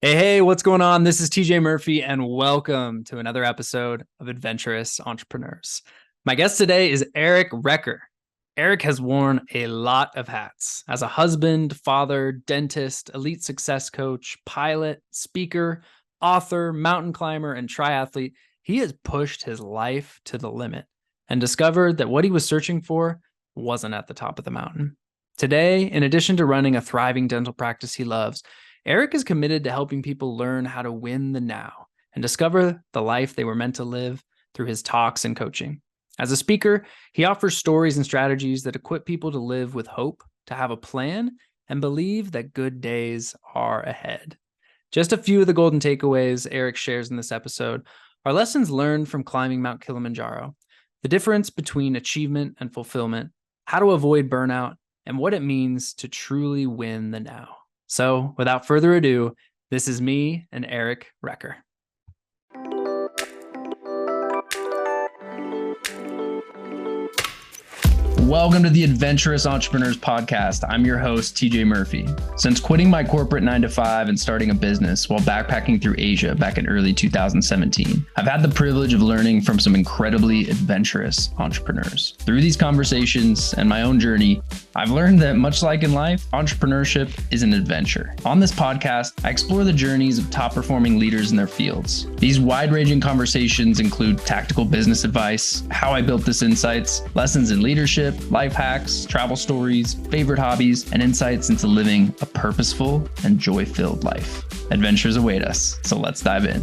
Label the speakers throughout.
Speaker 1: Hey, what's going on? This is TJ Murphy, and welcome to another episode of Adventurous Entrepreneurs. My guest today is Eric Recker. Eric has worn a lot of hats as a husband, father, dentist, elite success coach, pilot, speaker, author, mountain climber, and triathlete. He has pushed his life to the limit and discovered that what he was searching for wasn't at the top of the mountain. Today, in addition to running a thriving dental practice he loves, Eric is committed to helping people learn how to win the now and discover the life they were meant to live through his talks and coaching. As a speaker, he offers stories and strategies that equip people to live with hope, to have a plan, and believe that good days are ahead. Just a few of the golden takeaways Eric shares in this episode are lessons learned from climbing Mount Kilimanjaro, the difference between achievement and fulfillment, how to avoid burnout, and what it means to truly win the now. So, without further ado, this is me and Eric Recker. Welcome to the Adventurous Entrepreneurs Podcast. I'm your host, TJ Murphy. Since quitting my corporate 9-to-5 and starting a business while backpacking through Asia back in early 2017, I've had the privilege of learning from some incredibly adventurous entrepreneurs. Through these conversations and my own journey, I've learned that much like in life, entrepreneurship is an adventure. On this podcast, I explore the journeys of top-performing leaders in their fields. These wide-ranging conversations include tactical business advice, how I built this insights, lessons in leadership, life hacks, travel stories, favorite hobbies, and insights into living a purposeful and joy-filled life. Adventures await us, so let's dive in.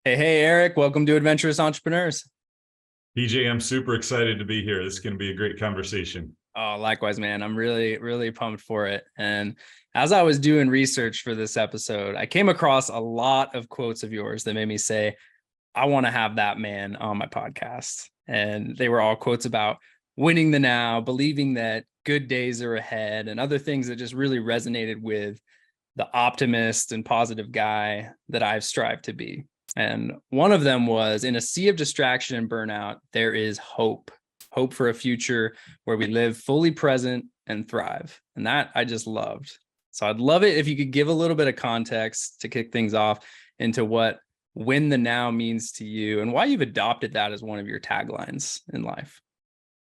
Speaker 1: Hey, Eric, welcome to Adventurous Entrepreneurs.
Speaker 2: PJ, I'm super excited to be here. This is going to be a great conversation.
Speaker 1: Oh, likewise, man. I'm really pumped for it. And as I was doing research for this episode, I came across a lot of quotes of yours that made me say, I want to have that man on my podcast. And they were all quotes about winning the now, believing that good days are ahead, and other things that just really resonated with the optimist and positive guy that I've strived to be. And one of them was, in a sea of distraction and burnout, there is hope for a future where we live fully present and thrive. And that I just loved. So I'd love it if you could give a little bit of context to kick things off into what win the now means to you and why you've adopted that as one of your taglines in life.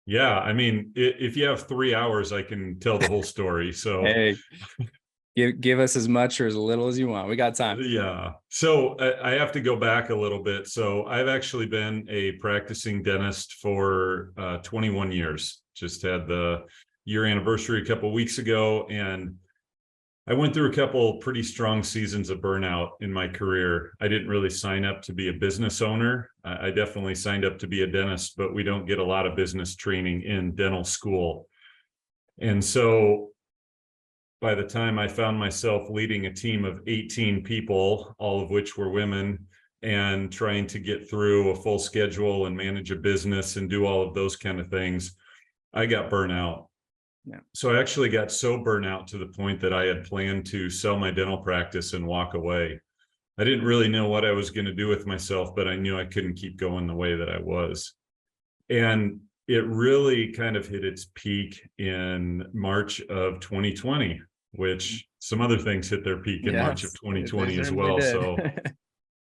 Speaker 2: Yeah, I mean, if you have 3 hours, I can tell the whole story. So
Speaker 1: hey, give us as much or as little as you want. We got time.
Speaker 2: Yeah. So I have to go back a little bit. So I've actually been a practicing dentist for 21 years. Just had the year anniversary a couple of weeks ago, and I went through a couple pretty strong seasons of burnout in my career. I didn't really sign up to be a business owner. I definitely signed up to be a dentist, but we don't get a lot of business training in dental school. And so by the time I found myself leading a team of 18 people, all of which were women, and trying to get through a full schedule and manage a business and do all of those kind of things, I got burnt out. Yeah. So I actually got so burnt out to the point that I had planned to sell my dental practice and walk away. I didn't really know what I was going to do with myself, but I knew I couldn't keep going the way that I was. And it really kind of hit its peak in March of 2020, which some other things hit their peak in March of 2020 as well. So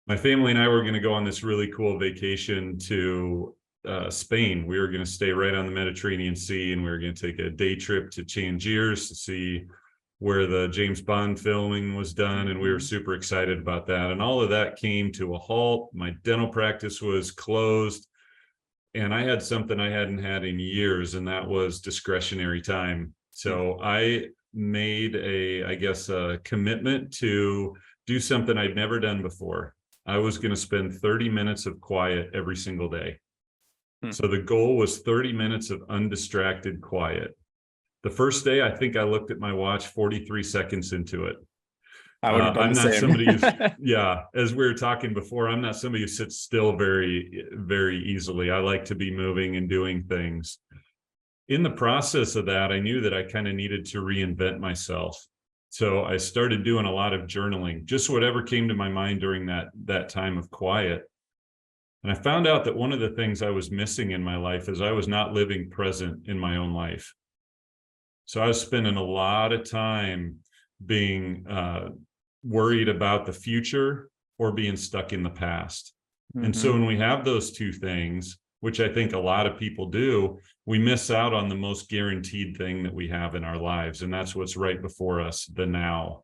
Speaker 2: my family and I were going to go on this really cool vacation to Spain. We were going to stay right on the Mediterranean Sea, and we were going to take a day trip to Tangiers to see where the James Bond filming was done. And we were super excited about that. And all of that came to a halt. My dental practice was closed, and I had something I hadn't had in years, and that was discretionary time. So I made a commitment to do something I'd never done before. I was going to spend 30 minutes of quiet every single day. So the goal was 30 minutes of undistracted quiet. The first day, I think I looked at my watch 43 seconds into it. I'm not somebody who's, as we were talking before, I'm not somebody who sits still very, very easily. I like to be moving and doing things. In the process of that, I knew that I kind of needed to reinvent myself. So I started doing a lot of journaling, just whatever came to my mind during that time of quiet. And I found out that one of the things I was missing in my life is I was not living present in my own life. So I was spending a lot of time being worried about the future or being stuck in the past. And so when we have those two things, which I think a lot of people do, we miss out on the most guaranteed thing that we have in our lives. And that's what's right before us, the now.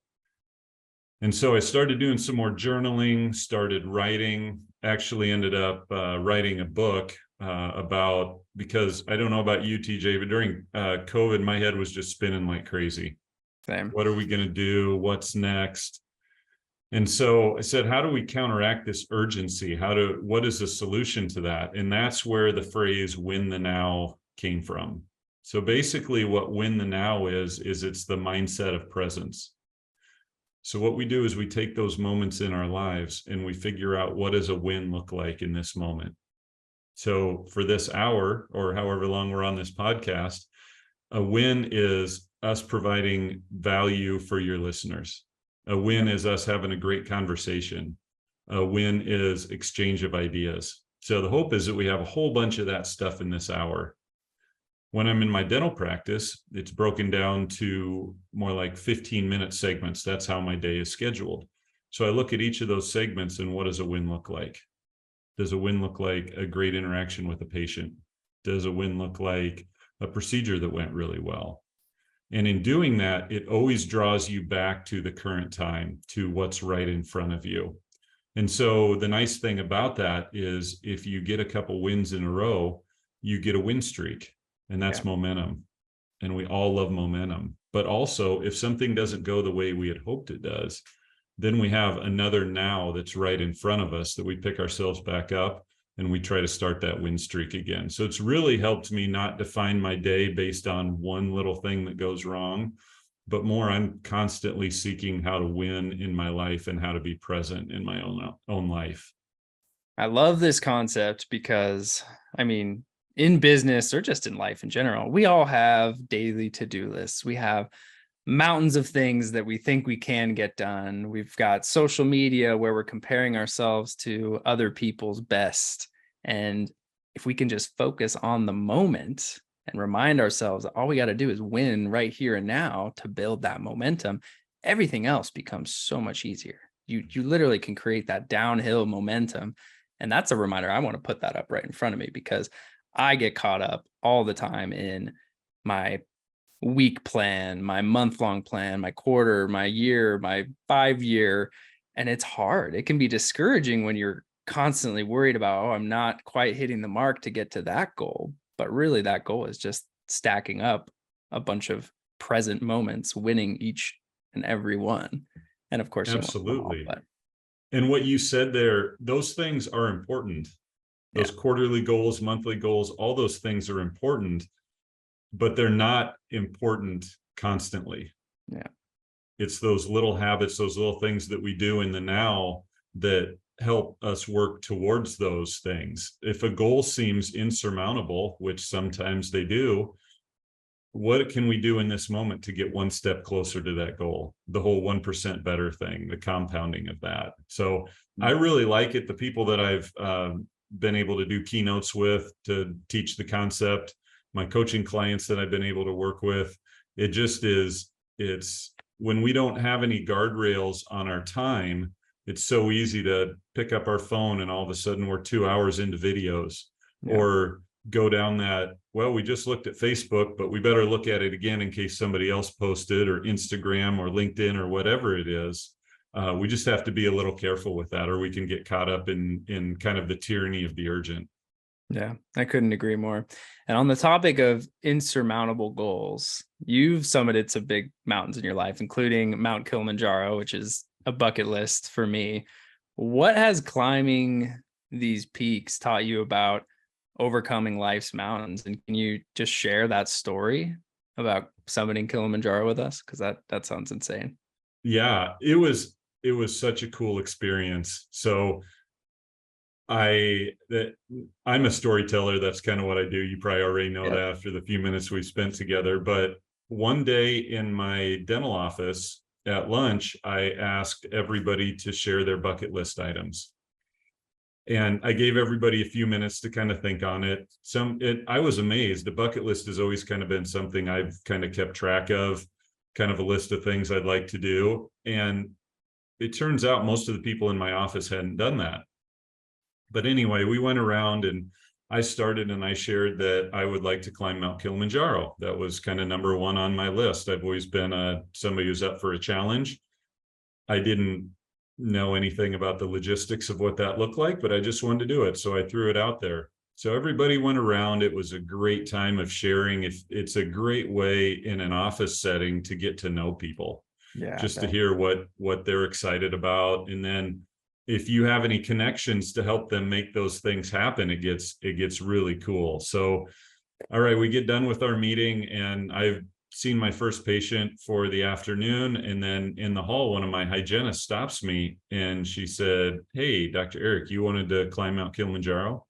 Speaker 2: And so I started doing some more journaling, started writing, actually ended up writing a book about, because I don't know about you, TJ, but during COVID, my head was just spinning like crazy.
Speaker 1: Same.
Speaker 2: What are we going to do? What's next? And so I said, how do we counteract this urgency? What is the solution to that? And that's where the phrase win the now came from. So basically what win the now is it's the mindset of presence. So what we do is we take those moments in our lives and we figure out, what does a win look like in this moment? So for this hour, or however long we're on this podcast, a win is us providing value for your listeners. A win is us having a great conversation. A win is exchange of ideas. So the hope is that we have a whole bunch of that stuff in this hour. When I'm in my dental practice, it's broken down to more like 15-minute segments. That's how my day is scheduled. So I look at each of those segments and what does a win look like? Does a win look like a great interaction with a patient? Does a win look like a procedure that went really well? And in doing that, it always draws you back to the current time, to what's right in front of you. And so the nice thing about that is if you get a couple wins in a row, you get a win streak, and that's momentum. And we all love momentum. But also, if something doesn't go the way we had hoped it does, then we have another now that's right in front of us that we pick ourselves back up and we try to start that win streak again. So it's really helped me not define my day based on one little thing that goes wrong, but more I'm constantly seeking how to win in my life and how to be present in my own life.
Speaker 1: I love this concept because, I mean, in business or just in life in general, we all have daily to-do lists. We have mountains of things that we think we can get done. We've got social media where we're comparing ourselves to other people's best. And if we can just focus on the moment and remind ourselves that all we got to do is win right here and now to build that momentum, everything else becomes so much easier. You literally can create that downhill momentum. And that's a reminder. I want to put that up right in front of me because I get caught up all the time in my week plan, my month-long plan, my quarter, my year, my 5-year. And it's hard. It can be discouraging when you're constantly worried about, oh, I'm not quite hitting the mark to get to that goal. But really that goal is just stacking up a bunch of present moments, winning each and every one. And of course,
Speaker 2: absolutely.
Speaker 1: But...
Speaker 2: And what you said there, those things are important. Those quarterly goals, monthly goals, all those things are important, but they're not important constantly.
Speaker 1: Yeah.
Speaker 2: It's those little habits, those little things that we do in the now that help us work towards those things. If a goal seems insurmountable, which sometimes they do, what can we do in this moment to get one step closer to that goal? The whole 1% better thing, the compounding of that. So I really like it. The people that I've been able to do keynotes with to teach the concept, my coaching clients that I've been able to work with, it just is, it's when we don't have any guardrails on our time, it's so easy to pick up our phone and all of a sudden we're 2 hours into videos, or go down that, well, we just looked at Facebook, but we better look at it again in case somebody else posted, or Instagram or LinkedIn or whatever it is. We just have to be a little careful with that, or we can get caught up in kind of the tyranny of the urgent.
Speaker 1: Yeah, I couldn't agree more. And on the topic of insurmountable goals, you've summited some big mountains in your life, including Mount Kilimanjaro, which is a bucket list for me. What has climbing these peaks taught you about overcoming life's mountains? And can you just share that story about summiting Kilimanjaro with us? Because that sounds insane.
Speaker 2: Yeah, it was such a cool experience. So I'm a storyteller. That's kind of what I do. You probably already know that after the few minutes we spent together. But one day in my dental office at lunch, I asked everybody to share their bucket list items. And I gave everybody a few minutes to kind of think on it. I was amazed. The bucket list has always kind of been something I've kind of kept track of, kind of a list of things I'd like to do. And it turns out most of the people in my office hadn't done that. But anyway, we went around and I started and I shared that I would like to climb Mount Kilimanjaro. That was kind of number one on my list. I've always been somebody who's up for a challenge. I didn't know anything about the logistics of what that looked like, but I just wanted to do it. So I threw it out there. So everybody went around. It was a great time of sharing. It's a great way in an office setting to get to know people, just to hear what they're excited about. And then if you have any connections to help them make those things happen, it gets really cool. So, all right, we get done with our meeting and I've seen my first patient for the afternoon. And then in the hall, one of my hygienists stops me and she said, "Hey, Dr. Eric, you wanted to climb Mount Kilimanjaro?"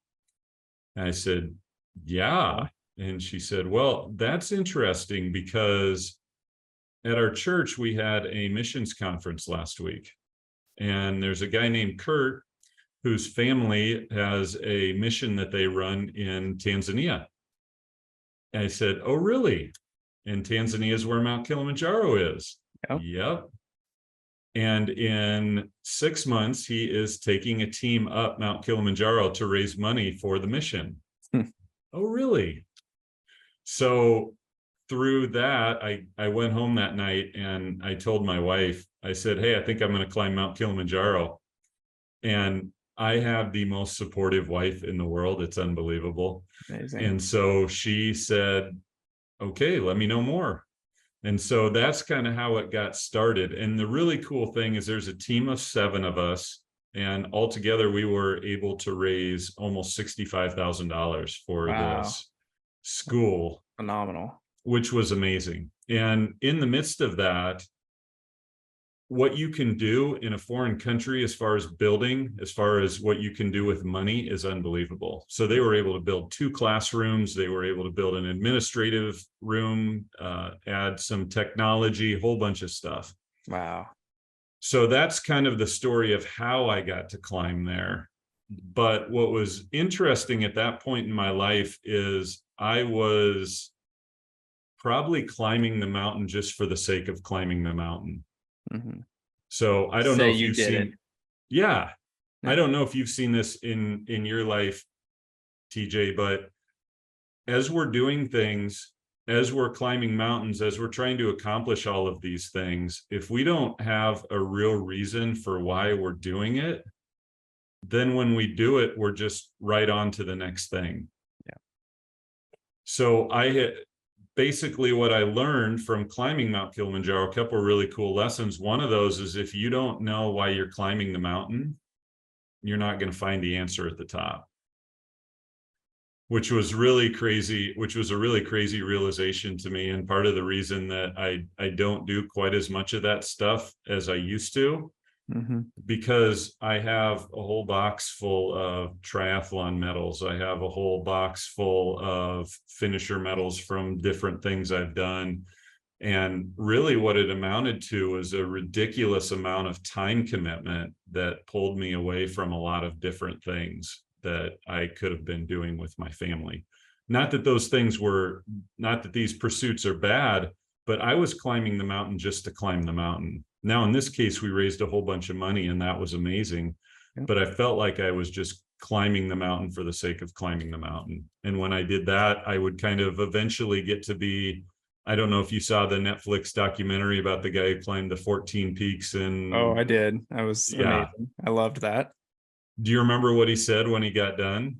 Speaker 2: And I said, "Yeah." And she said, "Well, that's interesting because at our church, we had a missions conference last week. And there's a guy named Kurt whose family has a mission that they run in Tanzania." And I said, "Oh, really? And Tanzania is where Mount Kilimanjaro is?" Yep. And in 6 months, he is taking a team up Mount Kilimanjaro to raise money for the mission. Oh, really? So through that, I went home that night and I told my wife, I said, "Hey, I think I'm going to climb Mount Kilimanjaro." And I have the most supportive wife in the world. It's unbelievable.
Speaker 1: Amazing.
Speaker 2: And so she said, "Okay, let me know more." And so that's kind of how it got started. And the really cool thing is there's a team of 7 of us, and altogether we were able to raise almost $65,000 for this school.
Speaker 1: Phenomenal.
Speaker 2: Which was amazing. And in the midst of that, what you can do in a foreign country as far as building, as far as what you can do with money is unbelievable. So they were able to build 2 classrooms. They were able to build an administrative room, add some technology, a whole bunch of stuff.
Speaker 1: Wow.
Speaker 2: So that's kind of the story of how I got to climb there. But what was interesting at that point in my life is I was probably climbing the mountain just for the sake of climbing the mountain. Mm-hmm. So I don't know if you've seen, yeah, I don't know if you've seen this in your life, TJ, but as we're doing things, as we're climbing mountains, as we're trying to accomplish all of these things, if we don't have a real reason for why we're doing it, then when we do it, we're just right on to the next thing. Yeah. So basically what I learned from climbing Mount Kilimanjaro, a couple of really cool lessons. One of those is if you don't know why you're climbing the mountain, you're not going to find the answer at the top, which was really crazy, which was a really crazy realization to me. And part of the reason that I don't do quite as much of that stuff as I used to, because I have a whole box full of triathlon medals. I have a whole box full of finisher medals from different things I've done. And really what it amounted to was a ridiculous amount of time commitment that pulled me away from a lot of different things that I could have been doing with my family. Not that these pursuits are bad, but I was climbing the mountain just to climb the mountain. Now, in this case, we raised a whole bunch of money and that was amazing, but I felt like I was just climbing the mountain for the sake of climbing the mountain. And when I did that, I would kind of eventually get to be, I don't know if you saw the Netflix documentary about the guy who climbed the 14 peaks and
Speaker 1: Oh, I did. That was amazing. I loved that.
Speaker 2: Do you remember what he said when he got done?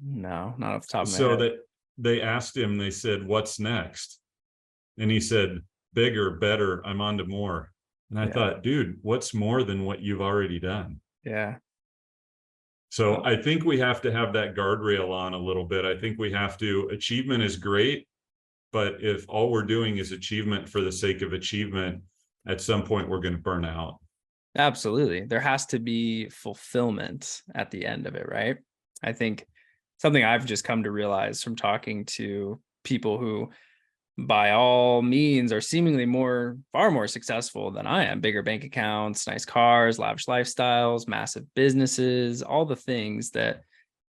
Speaker 1: No, not off the top of my head.
Speaker 2: So that they asked him, they said, "What's next?" And he said, "Bigger, better, I'm on to more." And I thought, dude, what's more than what you've already done?
Speaker 1: Yeah.
Speaker 2: So I think we have to have that guardrail on a little bit. I think we have to, achievement is great, but if all we're doing is achievement for the sake of achievement, at some point we're going to burn out.
Speaker 1: Absolutely. There has to be fulfillment at the end of it, right? I think something I've just come to realize from talking to people who by all means are seemingly far more successful than I am. Bigger bank accounts, nice cars, lavish lifestyles, massive businesses, all the things that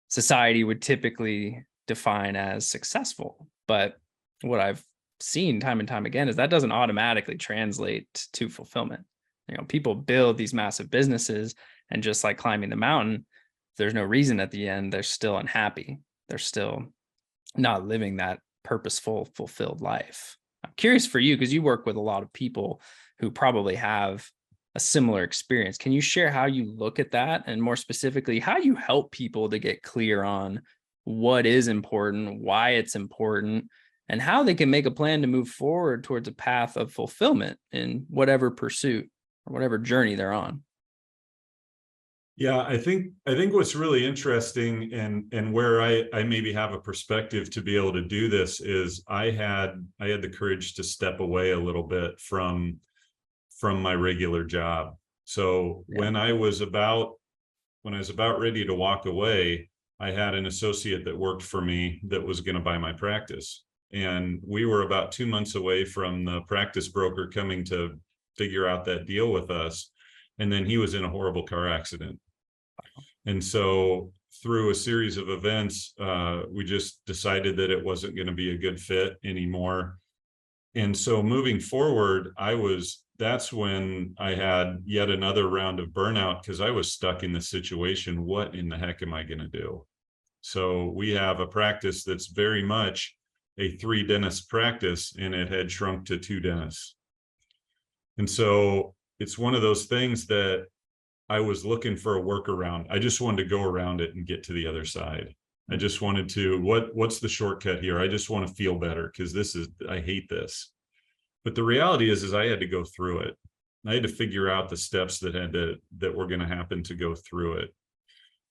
Speaker 1: society would typically define as successful. But what I've seen time and time again is that doesn't automatically translate to fulfillment. People build these massive businesses, and just like climbing the mountain, there's no reason at the end they're still unhappy. They're still not living that purposeful, fulfilled life. I'm curious for you, because you work with a lot of people who probably have a similar experience. Can you share how you look at that, and more specifically, how you help people to get clear on what is important, why it's important, and how they can make a plan to move forward towards a path of fulfillment in whatever pursuit or whatever journey they're on?
Speaker 2: Yeah, I think what's really interesting, and where I maybe have a perspective to be able to do this, is I had the courage to step away a little bit from my regular job. So
Speaker 1: Yeah.
Speaker 2: when I was about ready to walk away, I had an associate that worked for me that was going to buy my practice. And we were about 2 months away from the practice broker coming to figure out that deal with us. And then he was in a horrible car accident. And so through a series of events, we just decided that it wasn't going to be a good fit anymore. And so moving forward, that's when I had yet another round of burnout, because I was stuck in the situation. What in the heck am I going to do? So we have a practice that's very much a 3-dentist practice, and it had shrunk to 2 dentists. And so it's one of those things that I was looking for a workaround. I just wanted to go around it and get to the other side. I just wanted to, what's the shortcut here? I just want to feel better, because I hate this. But the reality is I had to go through it. I had to figure out the steps that were going to happen to go through it.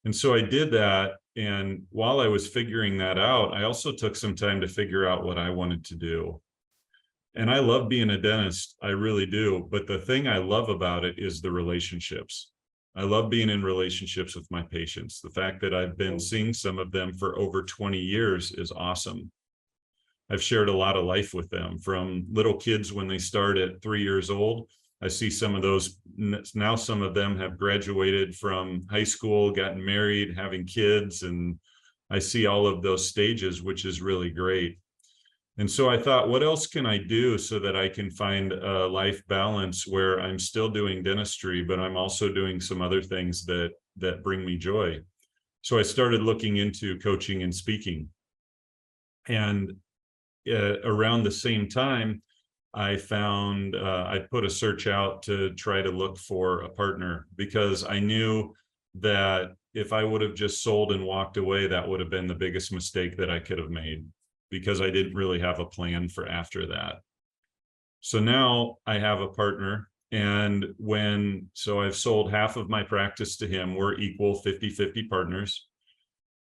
Speaker 2: And so I did that. And while I was figuring that out, I also took some time to figure out what I wanted to do. And I love being a dentist. I really do. But the thing I love about it is the relationships. I love being in relationships with my patients. The fact that I've been seeing some of them for over 20 years is awesome. I've shared a lot of life with them, from little kids when they start at 3 years old. I see some of those now. Some of them have graduated from high school, gotten married, having kids, and I see all of those stages, which is really great. And so I thought, what else can I do so that I can find a life balance where I'm still doing dentistry, but I'm also doing some other things that bring me joy? So I started looking into coaching and speaking. And around the same time, I found I put a search out to try to look for a partner, because I knew that if I would have just sold and walked away, that would have been the biggest mistake that I could have made, because I didn't really have a plan for after that. So now I have a partner, and so I've sold half of my practice to him. We're equal 50-50 partners.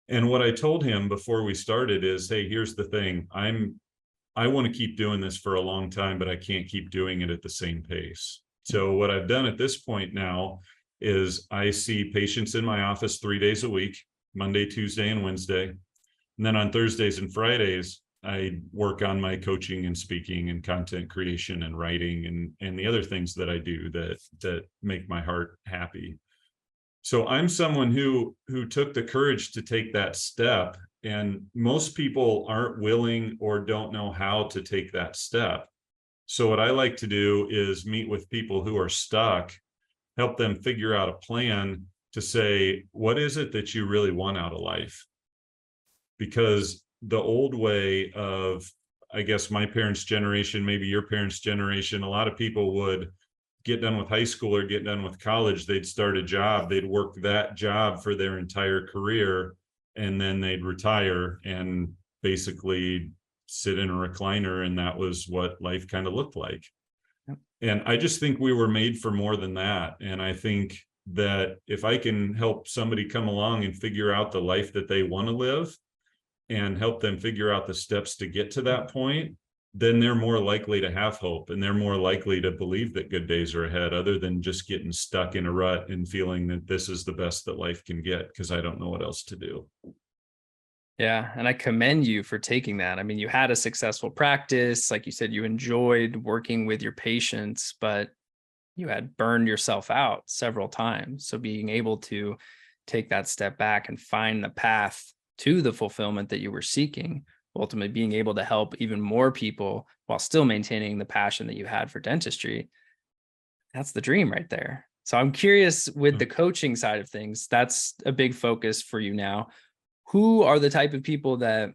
Speaker 2: And what I told him before we started is, hey, here's the thing. I want to keep doing this for a long time, but I can't keep doing it at the same pace. So what I've done at this point now is I see patients in my office 3 days a week, Monday, Tuesday, and Wednesday. And then on Thursdays and Fridays, I work on my coaching and speaking and content creation and writing and the other things that I do that make my heart happy. So I'm someone who took the courage to take that step, and most people aren't willing or don't know how to take that step. So what I like to do is meet with people who are stuck, help them figure out a plan to say, what is it that you really want out of life? Because the old way of, I guess, my parents' generation, maybe your parents' generation, a lot of people would get done with high school or get done with college, they'd start a job, they'd work that job for their entire career, and then they'd retire and basically sit in a recliner, and that was what life kind of looked like. Yep. And I just think we were made for more than that. And I think that if I can help somebody come along and figure out the life that they want to live and help them figure out the steps to get to that point, then they're more likely to have hope, and they're more likely to believe that good days are ahead, other than just getting stuck in a rut and feeling that this is the best that life can get because I don't know what else to do.
Speaker 1: Yeah. And I commend you for taking that. I mean, you had a successful practice. Like you said, you enjoyed working with your patients, but you had burned yourself out several times. So being able to take that step back and find the path to the fulfillment that you were seeking, ultimately being able to help even more people while still maintaining the passion that you had for dentistry, that's the dream right there. So I'm curious, with the coaching side of things, that's a big focus for you now. Who are the type of people that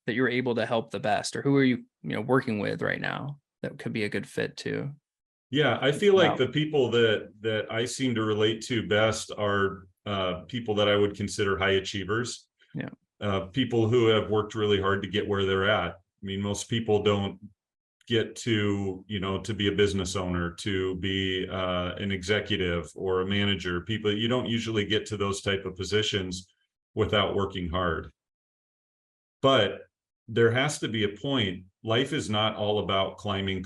Speaker 1: you're able to help the best, or who are you working with right now that could be a good fit too?
Speaker 2: Yeah, I feel like
Speaker 1: Wow.
Speaker 2: the people that I seem to relate to best are people that I would consider high achievers.
Speaker 1: Yeah.
Speaker 2: People who have worked really hard to get where they're at. I mean, most people don't get to, to be a business owner, to be an executive or a manager. People, you don't usually get to those type of positions without working hard. But there has to be a point. Life is not all about climbing, and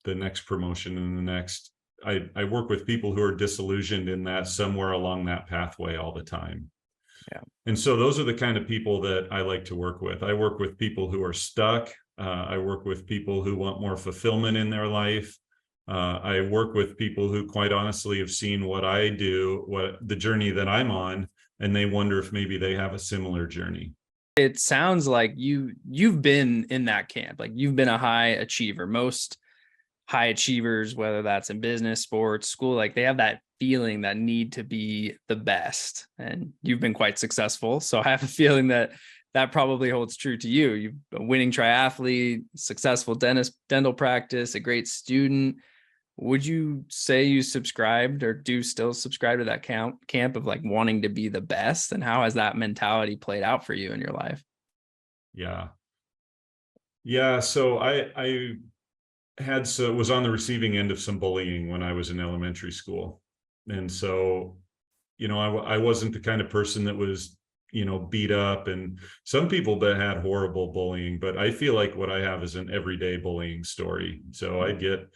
Speaker 2: the next promotion and the next. I work with people who are disillusioned in that somewhere along that pathway all the time.
Speaker 1: Yeah.
Speaker 2: And so those are the kind of people that I like to work with. I work with people who are stuck. I work with people who want more fulfillment in their life. I work with people who quite honestly have seen what I do, what the journey that I'm on, and they wonder if maybe they have a similar journey.
Speaker 1: It sounds like you've been in that camp. Like, you've been a high achiever. Most high achievers, whether that's in business, sports, school, like they have that feeling, that need to be the best. And you've been quite successful. So I have a feeling that that probably holds true to you. You're a winning triathlete, successful dental practice, a great student. Would you say you subscribed, or do still subscribe to that camp of like wanting to be the best? And how has that mentality played out for you in your life?
Speaker 2: Yeah. Yeah. So I was on the receiving end of some bullying when I was in elementary school. And so, I wasn't the kind of person that was, beat up, and some people that had horrible bullying, but I feel like what I have is an everyday bullying story. So I'd get,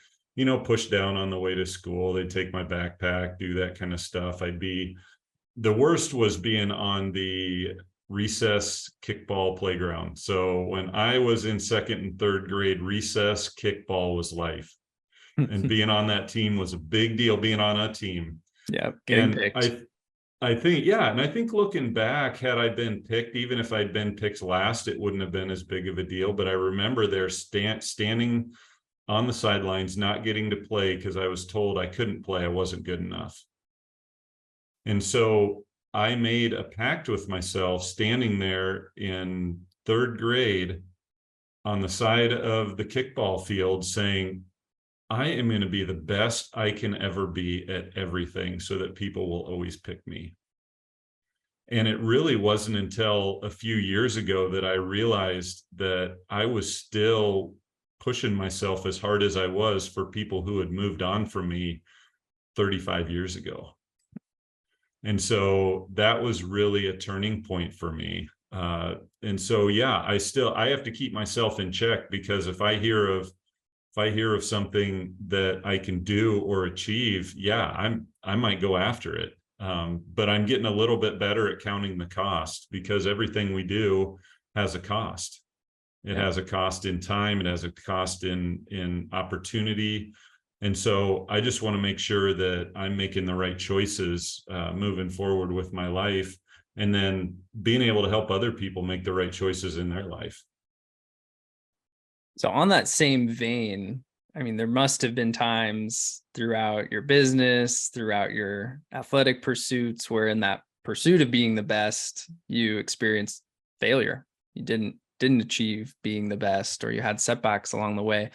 Speaker 2: pushed down on the way to school. They'd take my backpack, do that kind of stuff. The worst was being on the recess kickball playground. So when I was in second and third grade, recess kickball was life. And being on that team was a big deal, being on a team.
Speaker 1: Yeah, getting
Speaker 2: And
Speaker 1: picked.
Speaker 2: I think, yeah, and I think looking back, had I been picked, even if I'd been picked last, it wouldn't have been as big of a deal. But I remember there standing on the sidelines, not getting to play because I was told I couldn't play, I wasn't good enough. And so I made a pact with myself standing there in third grade on the side of the kickball field saying, I am going to be the best I can ever be at everything so that people will always pick me. And it really wasn't until a few years ago that I realized that I was still pushing myself as hard as I was for people who had moved on from me 35 years ago. And so that was really a turning point for me. And so, yeah, I have to keep myself in check, because if I hear of something that I can do or achieve, yeah, I might go after it. But I'm getting a little bit better at counting the cost, because everything we do has a cost. It
Speaker 1: Yeah.
Speaker 2: has a cost in time. It has a cost in opportunity. And so I just want to make sure that I'm making the right choices moving forward with my life, and then being able to help other people make the right choices in their life.
Speaker 1: So on that same vein, I mean, there must have been times throughout your business, throughout your athletic pursuits, where in that pursuit of being the best, you experienced failure. You didn't achieve being the best, or you had setbacks along the way.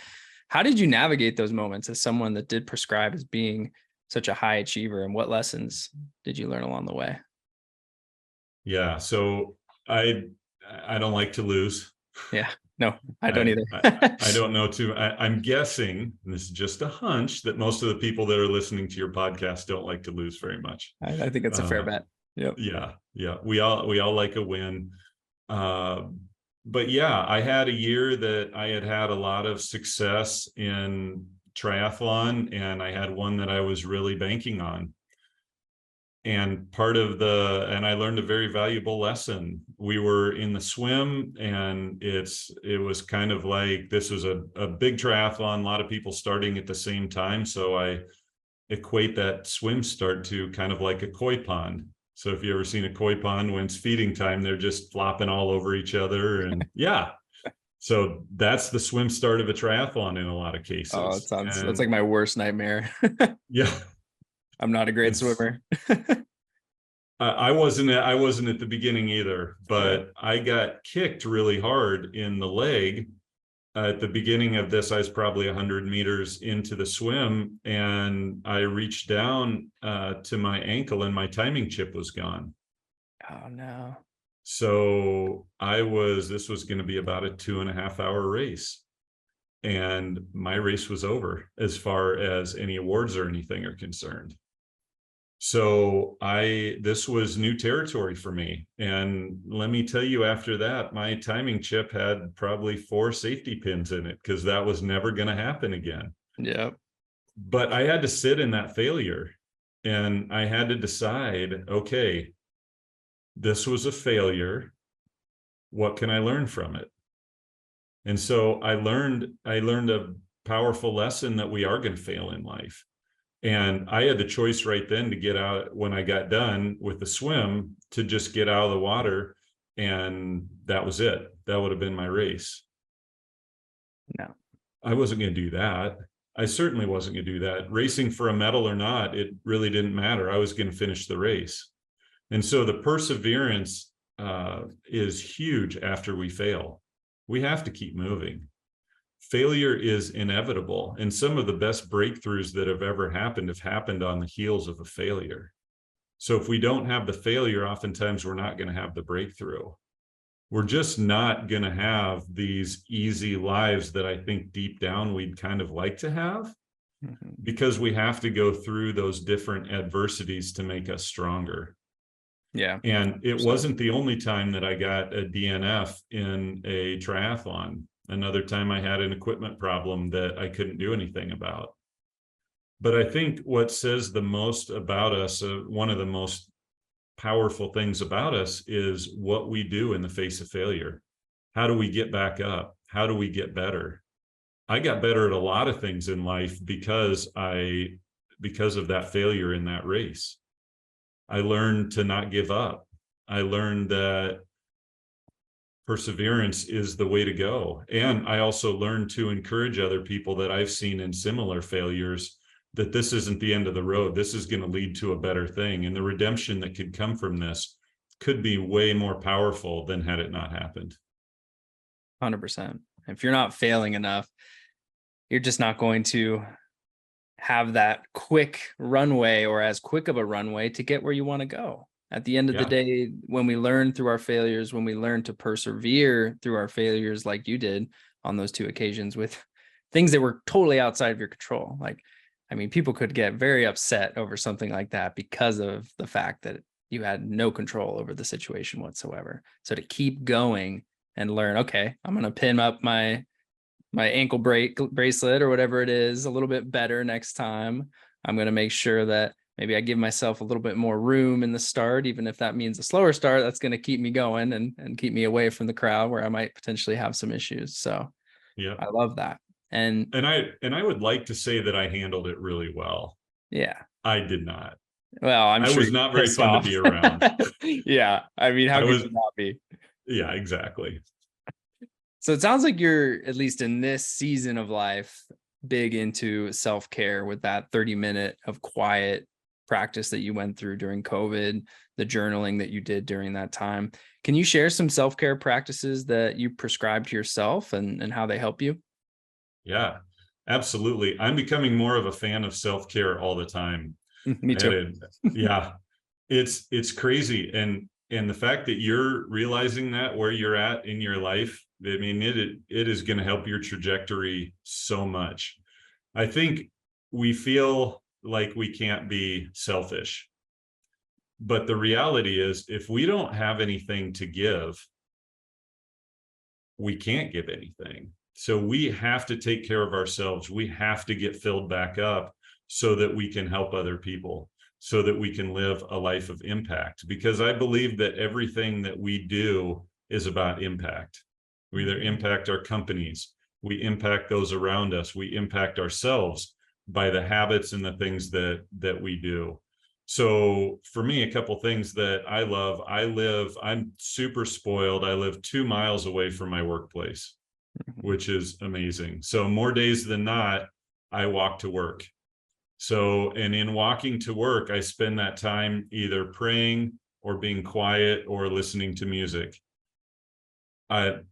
Speaker 1: How did you navigate those moments as someone that did prescribe as being such a high achiever, and what lessons did you learn along the way?
Speaker 2: Yeah. So I I don't like to lose.
Speaker 1: Yeah, no, I don't
Speaker 2: I,
Speaker 1: either.
Speaker 2: I don't know too. I'm guessing, and this is just a hunch, that most of the people that are listening to your podcast don't like to lose very much.
Speaker 1: I think it's a fair bet. Yep.
Speaker 2: Yeah, yeah. We all like a win. Uh, but yeah, I had a year that I had a lot of success in triathlon, and I had one that I was really banking on. And I learned a very valuable lesson. We were in the swim, and it was kind of like, this was a big triathlon, a lot of people starting at the same time. So I equate that swim start to kind of like a koi pond. So if you ever seen a koi pond, when it's feeding time, they're just flopping all over each other. And yeah, so that's the swim start of a triathlon in a lot of
Speaker 1: Oh,
Speaker 2: cases.
Speaker 1: that's like my worst nightmare.
Speaker 2: Yeah.
Speaker 1: I'm not a great swimmer.
Speaker 2: I wasn't at the beginning either, but
Speaker 1: Yeah.
Speaker 2: I got kicked really hard in the leg. At the beginning of this, I was probably 100 meters into the swim, and I reached down to my ankle, and my timing chip was gone.
Speaker 1: Oh no.
Speaker 2: So this was going to be about a 2.5 hour race. And my race was over as far as any awards or anything are concerned. So this was new territory for me. And let me tell you, after that, my timing chip had probably 4 safety pins in it, because that was never going to happen again.
Speaker 1: Yeah.
Speaker 2: But I had to sit in that failure, and I had to decide, okay, this was a failure. What can I learn from it? And so I learned a powerful lesson that we are going to fail in life. And I had the choice right then to get out when I got done with the swim, to just get out of the water. And that was it. That would have been my race.
Speaker 1: No.
Speaker 2: I wasn't going to do that. I certainly wasn't going to do that. Racing for a medal or not, it really didn't matter. I was going to finish the race. And so the perseverance is huge after we fail. We have to keep moving. Failure is inevitable, and some of the best breakthroughs that have ever happened have happened on the heels of a failure. So if we don't have the failure, oftentimes we're not going to have the breakthrough. We're just not going to have these easy lives that I think deep down we'd kind of like to have, because we have to go through those different adversities to make us stronger.
Speaker 1: Yeah.
Speaker 2: And it wasn't the only time that I got a DNF in a triathlon. Another time I had an equipment problem that I couldn't do anything about. But I think what says the most about us, one of the most powerful things about us, is what we do in the face of failure. How do we get back up? How do we get better? I got better at a lot of things in life because of that failure in that race. I learned to not give up. I learned that perseverance is the way to go. And I also learned to encourage other people that I've seen in similar failures, that this isn't the end of the road. This is going to lead to a better thing. And the redemption that could come from this could be way more powerful than had it not happened.
Speaker 1: 100%. If you're not failing enough, you're just not going to have that quick runway, or as quick of a runway to get where you want to go. At the end of the day, when we learn through our failures, when we learn to persevere through our failures, like you did on those 2 occasions with things that were totally outside of your control. Like, I mean, people could get very upset over something like that because of the fact that you had no control over the situation whatsoever. So to keep going and learn, okay, I'm going to pin up my ankle bracelet or whatever it is a little bit better next time. I'm going to make sure that maybe I give myself a little bit more room in the start, even if that means a slower start. That's going to keep me going and keep me away from the crowd where I might potentially have some issues. So yeah, I love that. And
Speaker 2: I would like to say that I handled it really well.
Speaker 1: Yeah.
Speaker 2: I did not.
Speaker 1: Well, I
Speaker 2: was not very fun to be around.
Speaker 1: Yeah. I mean, how could you not be?
Speaker 2: Yeah, exactly.
Speaker 1: So it sounds like you're, at least in this season of life, big into self-care with that 30-minute of quiet practice that you went through during COVID, the journaling that you did during that time. Can you share some self-care practices that you prescribe to yourself and how they help you?
Speaker 2: Yeah, absolutely. I'm becoming more of a fan of self-care all the time.
Speaker 1: Me too.
Speaker 2: Yeah, it's crazy. And the fact that you're realizing that where you're at in your life, I mean, it is going to help your trajectory so much. I think we feel like we can't be selfish, but the reality is, if we don't have anything to give, we can't give anything. So we have to take care of ourselves. We have to get filled back up so that we can help other people. so that we can live a life of impact. Because I believe that everything that we do is about impact. We either impact our companies, we impact those around us, we impact ourselves by the habits and the things that we do. So for me, a couple things that I love, I'm super spoiled. I live 2 miles away from my workplace, which is amazing. So more days than not, I walk to work. So, and in walking to work, I spend that time either praying or being quiet or listening to music.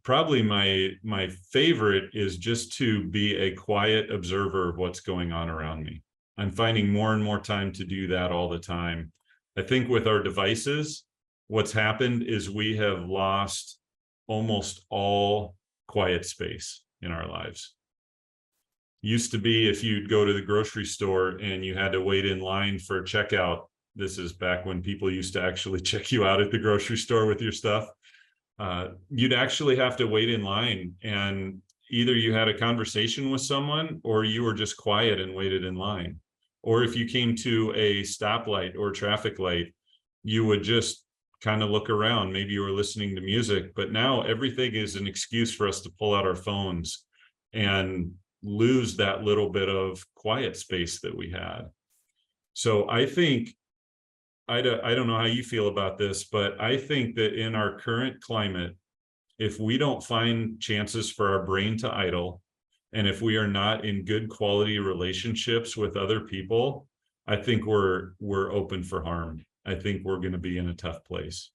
Speaker 2: Probably my favorite is just to be a quiet observer of what's going on around me. I'm finding more and more time to do that all the time. I think with our devices, what's happened is we have lost almost all quiet space in our lives. Used to be if you'd go to the grocery store and you had to wait in line for a checkout. This is back when people used to actually check you out at the grocery store with your stuff. You'd actually have to wait in line, and either you had a conversation with someone or you were just quiet and waited in line. Or if you came to a stoplight or traffic light, you would just kind of look around. Maybe you were listening to music, but now everything is an excuse for us to pull out our phones and lose that little bit of quiet space that we had. So I think, I don't know how you feel about this, but I think that in our current climate, if we don't find chances for our brain to idle, and if we are not in good quality relationships with other people, I think we're open for harm. I think we're going to be in a tough place.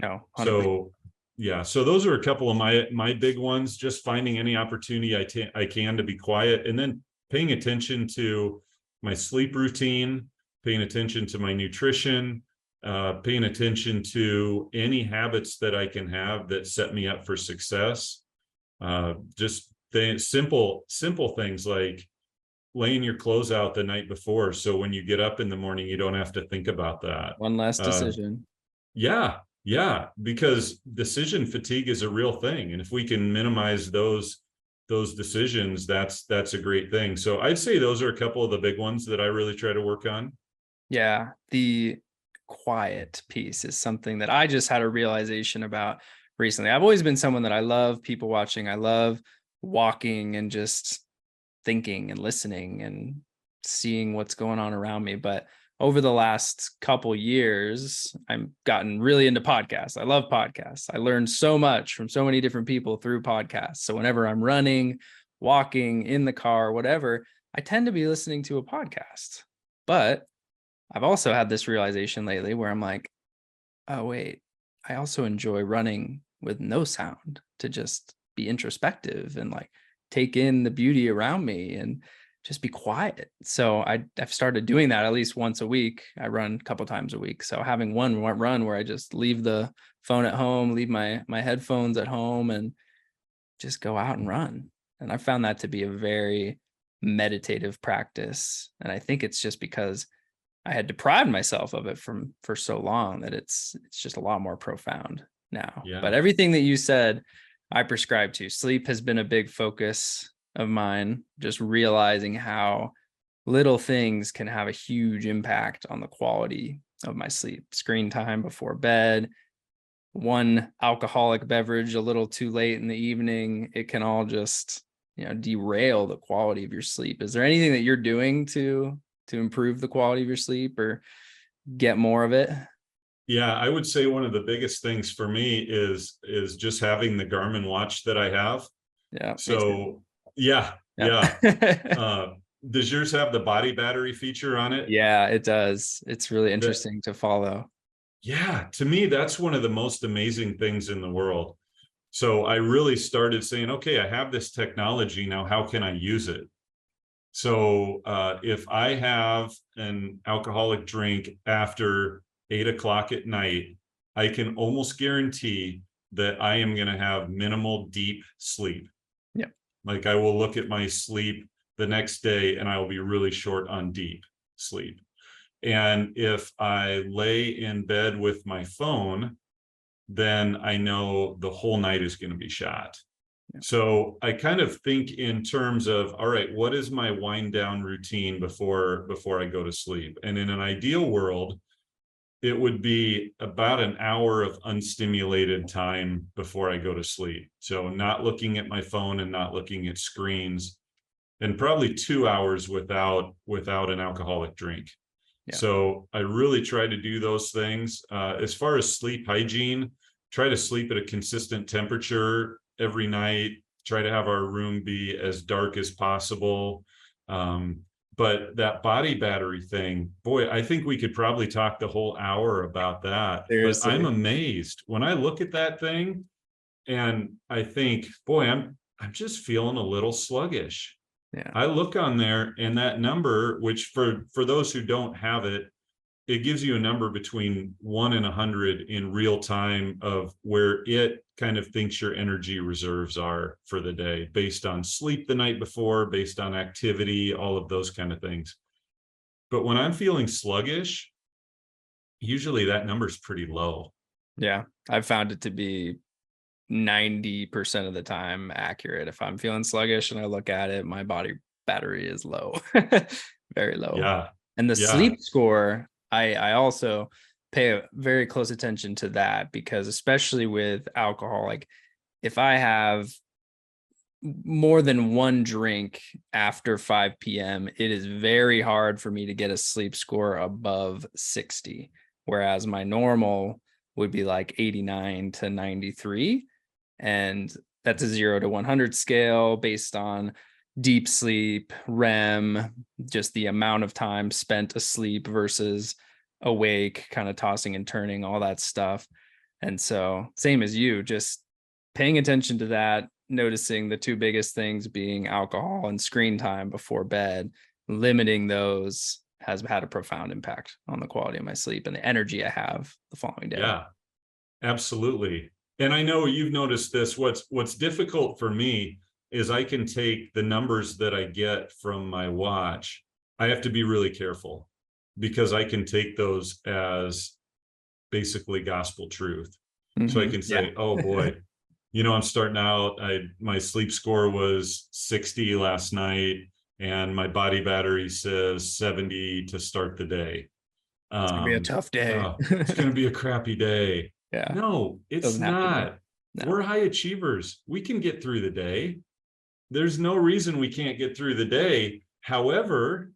Speaker 1: No, 100%.
Speaker 2: So yeah, so those are a couple of my big ones. Just finding any opportunity I can to be quiet, and then paying attention to my sleep routine, paying attention to my nutrition, paying attention to any habits that I can have that set me up for success. Just simple things like laying your clothes out the night before, so when you get up in the morning, you don't have to think about that.
Speaker 1: One less decision.
Speaker 2: Yeah, because decision fatigue is a real thing, and if we can minimize those decisions, that's a great thing. So I'd say those are a couple of the big ones that I really try to work on.
Speaker 1: Yeah, the quiet piece is something that I just had a realization about recently. I've always been someone that I love people watching. I love walking and just thinking and listening and seeing what's going on around me. But over the last couple years, I've gotten really into podcasts. I love podcasts. I learned so much from so many different people through podcasts. So whenever I'm running, walking, in the car, whatever, I tend to be listening to a podcast. But I've also had this realization lately where I'm like, oh, wait, I also enjoy running with no sound, to just be introspective and like take in the beauty around me and just be quiet. So I've started doing that at least once a week. I run a couple times a week. So having one run where I just leave the phone at home, leave my headphones at home, and just go out and run. And I found that to be a very meditative practice. And I think it's just because I had deprived myself of it for so long that it's just a lot more profound now.
Speaker 2: Yeah.
Speaker 1: But everything that you said, I prescribe to. Sleep has been a big focus of mine, just realizing how little things can have a huge impact on the quality of my sleep. Screen time before bed, one alcoholic beverage a little too late in the evening, it can all just, derail the quality of your sleep. Is there anything that you're doing to improve the quality of your sleep or get more of it?
Speaker 2: Yeah, I would say one of the biggest things for me is just having the Garmin watch that I have.
Speaker 1: Yeah.
Speaker 2: So yeah. Does yours have the body battery feature on it?
Speaker 1: Yeah, it does. It's really interesting to follow.
Speaker 2: Yeah, to me, that's one of the most amazing things in the world. So I really started saying, okay, I have this technology now, how can I use it? So if I have an alcoholic drink after 8 o'clock at night, I can almost guarantee that I am going to have minimal deep sleep.
Speaker 1: Yeah.
Speaker 2: Like I will look at my sleep the next day and I will be really short on deep sleep. And if I lay in bed with my phone, then I know the whole night is going to be shot. So I kind of think in terms of, all right, what is my wind down routine before I go to sleep? And in an ideal world, it would be about an hour of unstimulated time before I go to sleep. So not looking at my phone and not looking at screens, and probably 2 hours without an alcoholic drink.
Speaker 1: Yeah.
Speaker 2: So I really try to do those things. As far as sleep hygiene, try to sleep at a consistent temperature every night. Try to have our room be as dark as possible. But that body battery thing, boy, I think we could probably talk the whole hour about that. But I'm
Speaker 1: Seriously.
Speaker 2: amazed when I look at that thing and I think, boy, I'm just feeling a little sluggish.
Speaker 1: Yeah.
Speaker 2: I look on there and that number, which for those who don't have it, it gives you a number between 1 and 100 in real time of where it kind of thinks your energy reserves are for the day based on sleep the night before, based on activity, all of those kind of things. But when I'm feeling sluggish, usually that number's pretty low.
Speaker 1: Yeah. I've found it to be 90% of the time accurate. If I'm feeling sluggish and I look at it, my body battery is low, very low.
Speaker 2: Yeah.
Speaker 1: And the
Speaker 2: Yeah.
Speaker 1: sleep score, I also pay a very close attention to that, because especially with alcohol, like if I have more than one drink after 5 p.m., it is very hard for me to get a sleep score above 60. Whereas my normal would be like 89 to 93. And that's a 0 to 100 scale based on deep sleep, REM, just the amount of time spent asleep versus awake, kind of tossing and turning, all that stuff. And so, same as you, just paying attention to that, noticing the two biggest things being alcohol and screen time before bed, limiting those has had a profound impact on the quality of my sleep and the energy I have the following day.
Speaker 2: Yeah, absolutely. And I know you've noticed this. What's difficult for me is I can take the numbers that I get from my watch. I have to be really careful because I can take those as basically gospel truth. So I can say, oh boy, I'm starting out, my sleep score was 60 last night and my body battery says 70 to start the day.
Speaker 1: It's gonna be a tough day.
Speaker 2: It's going to be a crappy day.
Speaker 1: Yeah.
Speaker 2: No, it's
Speaker 1: Doesn't have to be.
Speaker 2: not.
Speaker 1: No.
Speaker 2: We're high achievers. We can get through the day. There's no reason we can't get through the day. However,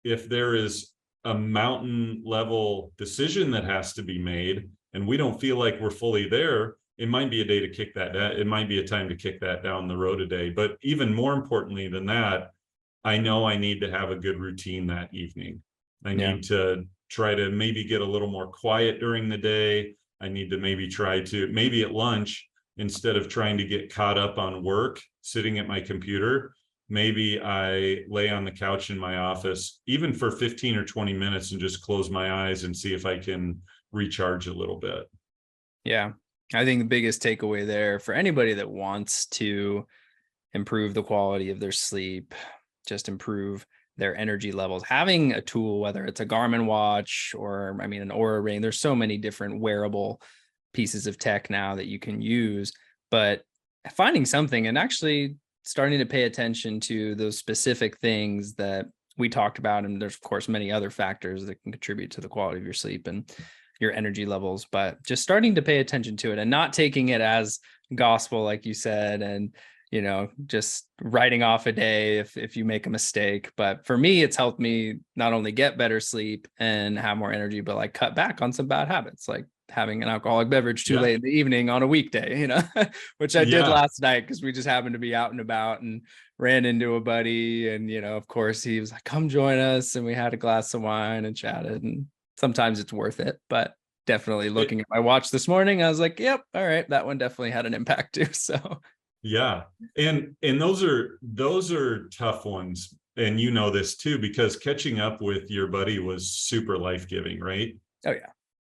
Speaker 2: if there is a mountain level decision that has to be made and we don't feel like we're fully there, it might be a day to kick that down. It might be a time to kick that down the road a day. But even more importantly than that, I know I need to have a good routine that evening. I need to try to maybe get a little more quiet during the day. I need to maybe at lunch, instead of trying to get caught up on work, sitting at my computer, maybe I lay on the couch in my office, even for 15 or 20 minutes, and just close my eyes and see if I can recharge a little bit.
Speaker 1: Yeah. I think the biggest takeaway there for anybody that wants to improve the quality of their sleep, just improve their energy levels, having a tool, whether it's a Garmin watch or, an Oura ring, there's so many different wearable pieces of tech now that you can use, but finding something and actually starting to pay attention to those specific things that we talked about. And there's of course many other factors that can contribute to the quality of your sleep and your energy levels, but just starting to pay attention to it and not taking it as gospel, like you said, and just writing off a day if you make a mistake. But for me, it's helped me not only get better sleep and have more energy, but like cut back on some bad habits, like having an alcoholic beverage too late in the evening on a weekday, which I did last night because we just happened to be out and about and ran into a buddy. And, of course he was like, come join us. And we had a glass of wine and chatted, and sometimes it's worth it, but definitely looking at my watch this morning, I was like, yep, all right, that one definitely had an impact too. So
Speaker 2: yeah. And those are tough ones. And this too, because catching up with your buddy was super life-giving, right?
Speaker 1: Oh yeah.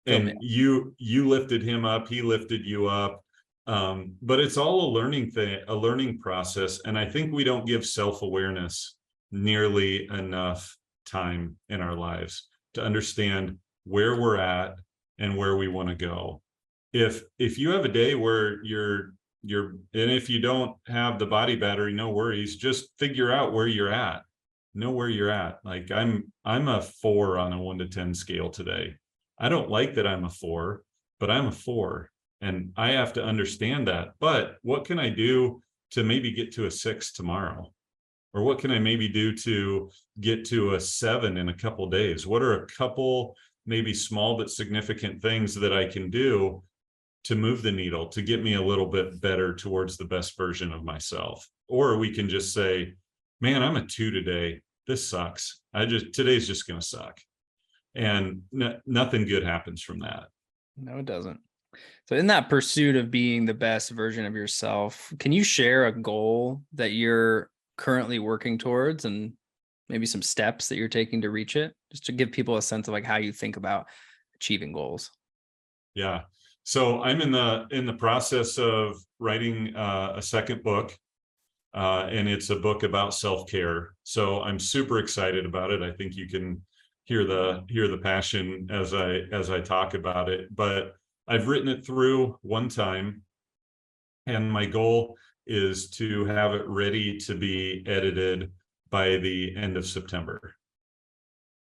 Speaker 2: And you lifted him up, he lifted you up. But it's all a learning thing, a learning process. And I think we don't give self-awareness nearly enough time in our lives to understand where we're at and where we want to go. If you have a day where you're and if you don't have the body battery, no worries. Just figure out where you're at. Know where you're at. Like I'm a 4 on a 1 to 10 scale today. I don't like that I'm a 4, but I'm a 4, and I have to understand that. But what can I do to maybe get to a 6 tomorrow? Or what can I maybe do to get to a 7 in a couple of days? What are a couple maybe small but significant things that I can do to move the needle, to get me a little bit better towards the best version of myself? Or we can just say, man, I'm a 2 today. This sucks. Today's just going to suck. And nothing good happens from that.
Speaker 1: No, it doesn't. So in that pursuit of being the best version of yourself, can you share a goal that you're currently working towards and maybe some steps that you're taking to reach it, just to give people a sense of like how you think about achieving goals?
Speaker 2: Yeah. So I'm in the process of writing a second book, and it's a book about self-care. So I'm super excited about it. I think you can hear the passion as I talk about it. But I've written it through one time, and my goal is to have it ready to be edited by the end of September.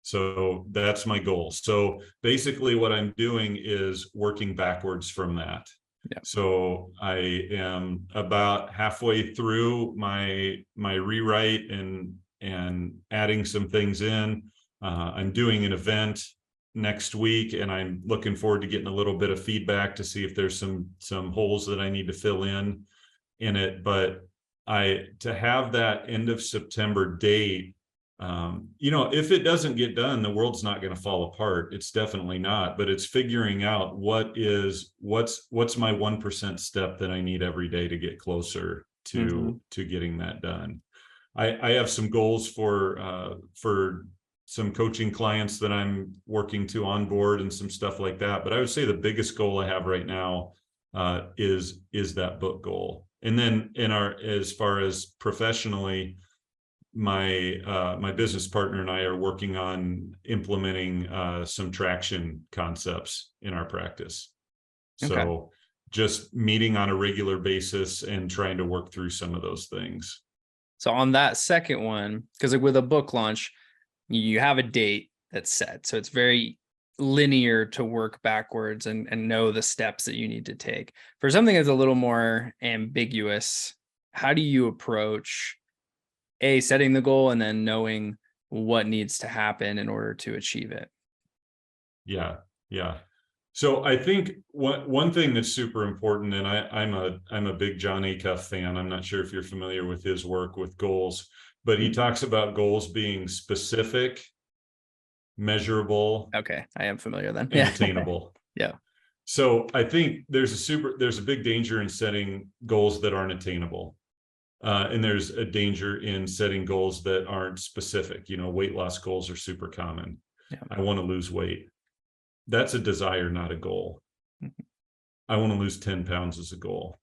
Speaker 2: So that's my goal. So basically what I'm doing is working backwards from that.
Speaker 1: Yeah.
Speaker 2: So I am about halfway through my rewrite and adding some things in. I'm doing an event next week, and I'm looking forward to getting a little bit of feedback to see if there's some holes that I need to fill in it. But to have that end of September date, if it doesn't get done, the world's not going to fall apart. It's definitely not, but it's figuring out what's my 1% step that I need every day to get closer to getting that done. I have some goals for some coaching clients that I'm working to onboard and some stuff like that. But I would say the biggest goal I have right now is that book goal. And then as far as professionally, my business partner and I are working on implementing some traction concepts in our practice.
Speaker 1: Okay.
Speaker 2: So just meeting on a regular basis and trying to work through some of those things.
Speaker 1: So on that second one, because like with a book launch, you have a date that's set. So it's very linear to work backwards and know the steps that you need to take. For something that's a little more ambiguous, how do you approach setting the goal and then knowing what needs to happen in order to achieve it?
Speaker 2: Yeah. So I think one thing that's super important, and I'm a big John Acuff fan. I'm not sure if you're familiar with his work with goals, but he talks about goals being specific, measurable.
Speaker 1: Okay, I am familiar then.
Speaker 2: And attainable.
Speaker 1: Yeah.
Speaker 2: So I think there's a big danger in setting goals that aren't attainable. And there's a danger in setting goals that aren't specific. Weight loss goals are super common.
Speaker 1: Yeah.
Speaker 2: I want to lose weight. That's a desire, not a goal.
Speaker 1: Mm-hmm.
Speaker 2: I want to lose 10 pounds as a goal.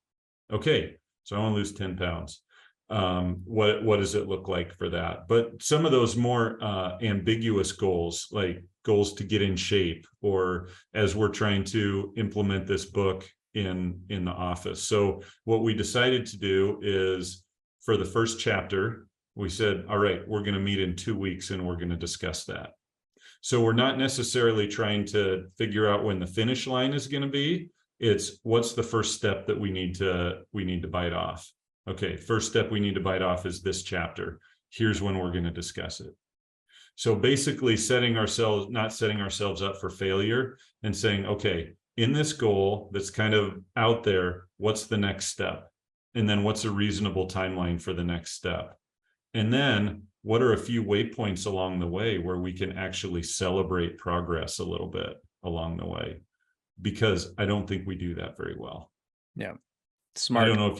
Speaker 2: Okay, so I want to lose 10 pounds. What does it look like for that? But some of those more ambiguous goals, like goals to get in shape, or as we're trying to implement this book in the office. So what we decided to do is, for the first chapter, we said, all right, we're going to meet in 2 weeks and we're going to discuss that. So we're not necessarily trying to figure out when the finish line is going to be. It's what's the first step that we need to bite off. Okay, first step we need to bite off is this chapter. Here's when we're going to discuss it. So basically not setting ourselves up for failure and saying, okay, in this goal that's kind of out there, what's the next step? And then what's a reasonable timeline for the next step? And then what are a few waypoints along the way where we can actually celebrate progress a little bit along the way? Because I don't think we do that very well.
Speaker 1: Yeah. Smart.
Speaker 2: I don't know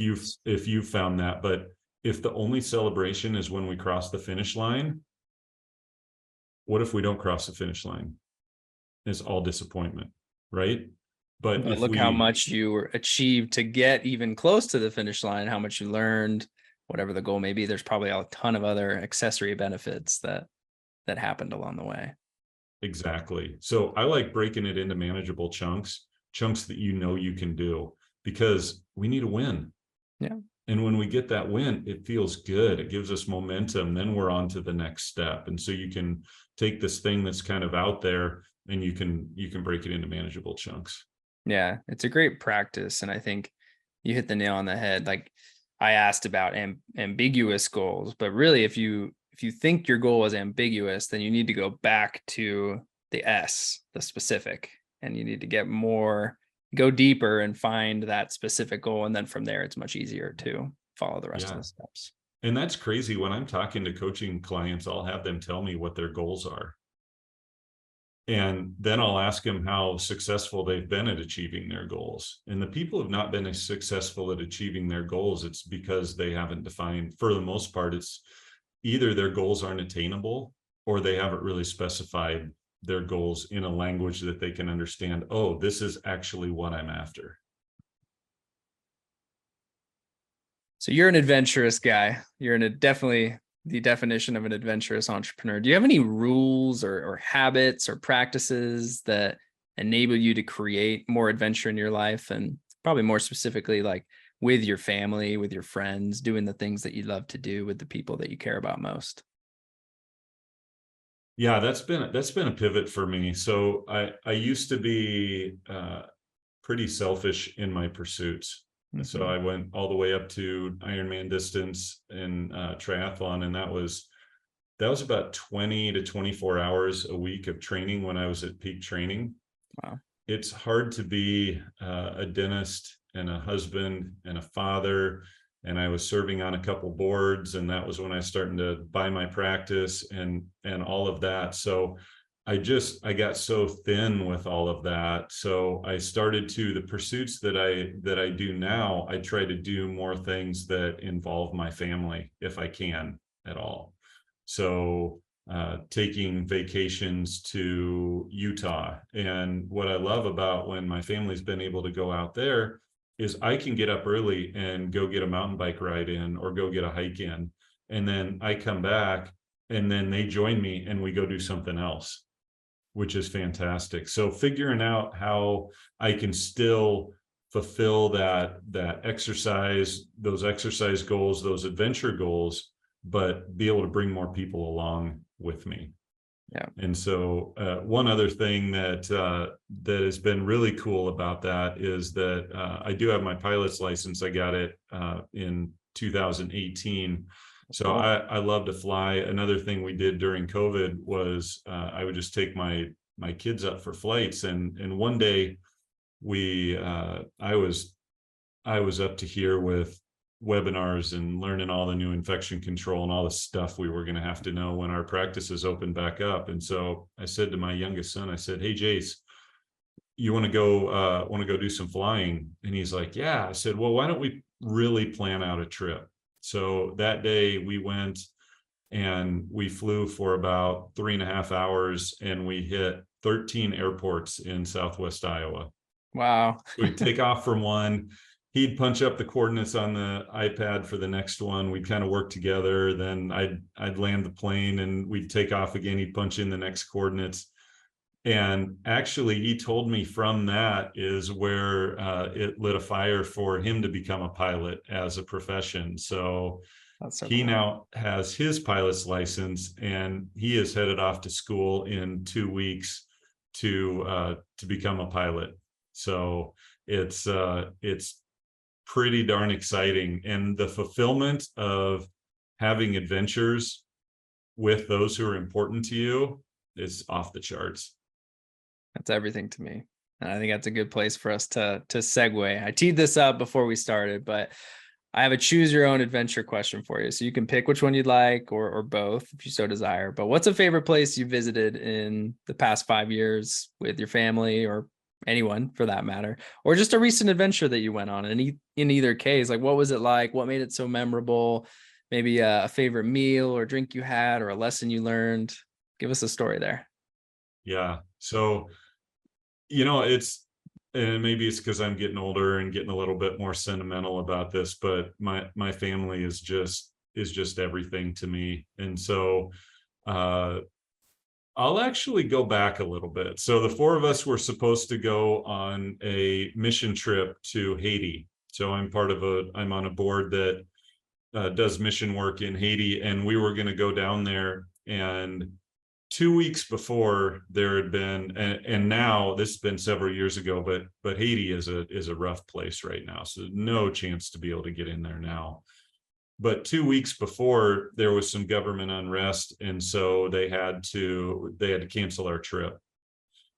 Speaker 2: if you've found that, but if the only celebration is when we cross the finish line, what if we don't cross the finish line? It's all disappointment, right? But
Speaker 1: look how much you achieved to get even close to the finish line, how much you learned, whatever the goal may be. There's probably a ton of other accessory benefits that happened along the way.
Speaker 2: Exactly. So I like breaking it into manageable chunks that you can do, because we need to win.
Speaker 1: Yeah.
Speaker 2: And when we get that win, it feels good. It gives us momentum. Then we're on to the next step. And so you can take this thing that's kind of out there and you can break it into manageable chunks.
Speaker 1: Yeah, it's a great practice. And I think you hit the nail on the head. Like I asked about ambiguous goals, but really if you think your goal is ambiguous, then you need to go back to the S, the specific, and you need to go deeper and find that specific goal. And then from there, it's much easier to follow the rest of the steps.
Speaker 2: And that's crazy. When I'm talking to coaching clients, I'll have them tell me what their goals are. And then I'll ask them how successful they've been at achieving their goals. And the people who have not been as successful at achieving their goals, it's because they haven't defined, for the most part, it's either their goals aren't attainable or they haven't really specified their goals in a language that they can understand. Oh, this is actually what I'm after.
Speaker 1: So you're an adventurous guy. You're definitely the definition of an adventurous entrepreneur. Do you have any rules or habits or practices that enable you to create more adventure in your life? And probably more specifically, like with your family, with your friends, doing the things that you love to do with the people that you care about most?
Speaker 2: Yeah, that's been a pivot for me. So I used to be pretty selfish in my pursuits. Mm-hmm. So I went all the way up to Ironman distance in triathlon, and that was about 20 to 24 hours a week of training when I was at peak training.
Speaker 1: Wow.
Speaker 2: It's hard to be a dentist and a husband and a father. And I was serving on a couple boards, and that was when I started to buy my practice and all of that. So I got so thin with all of that. So I started the pursuits that I do now, I try to do more things that involve my family if I can at all. So taking vacations to Utah. And what I love about when my family's been able to go out there is I can get up early and go get a mountain bike ride in or go get a hike in. And then I come back and then they join me and we go do something else, which is fantastic. So figuring out how I can still fulfill that exercise, those exercise goals, those adventure goals, but be able to bring more people along with me.
Speaker 1: Yeah.
Speaker 2: And so one other thing that has been really cool about that is that I do have my pilot's license. I got it in 2018. So I love to fly. Another thing we did during COVID was I would just take my kids up for flights. And one day I was up to here with webinars and learning all the new infection control and all the stuff we were going to have to know when our practices opened back up. And so I said to my youngest son, I said, "Hey, Jace, you want to go do some flying?" And he's like, "Yeah." I said, "Well, why don't we really plan out a trip?" So that day we went and we flew for about 3.5 hours and we hit 13 airports in Southwest Iowa.
Speaker 1: Wow.
Speaker 2: We'd take off from one. He'd punch up the coordinates on the iPad for the next one. We'd kind of work together. Then I'd land the plane and we'd take off again. He'd punch in the next coordinates. And actually, he told me from that is where it lit a fire for him to become a pilot as a profession. So he cool. Now has his pilot's license, and he is headed off to school in 2 weeks to become a pilot. So it's pretty darn exciting, and the fulfillment of having adventures with those who are important to you is off the charts.
Speaker 1: That's everything to me. And I think that's a good place for us to segue. I teed this up before we started, but I have a choose your own adventure question for you. So you can pick which one you'd like or both if you so desire. But what's a favorite place you visited in the past 5 years with your family or anyone for that matter, or just a recent adventure that you went on? And in either case, like, what was it like? What made it so memorable? Maybe a favorite meal or drink you had or a lesson you learned. Give us a story there.
Speaker 2: Yeah. So, and maybe it's because I'm getting older and getting a little bit more sentimental about this, but my family is just everything to me. And so I'll actually go back a little bit. So the four of us were supposed to go on a mission trip to Haiti. So I'm on a board that does mission work in Haiti, and we were going to go down there. And 2 weeks before, there had been, and now this has been several years ago, but Haiti is a rough place right now, so no chance to be able to get in there now. But 2 weeks before, there was some government unrest, and so they had to cancel our trip.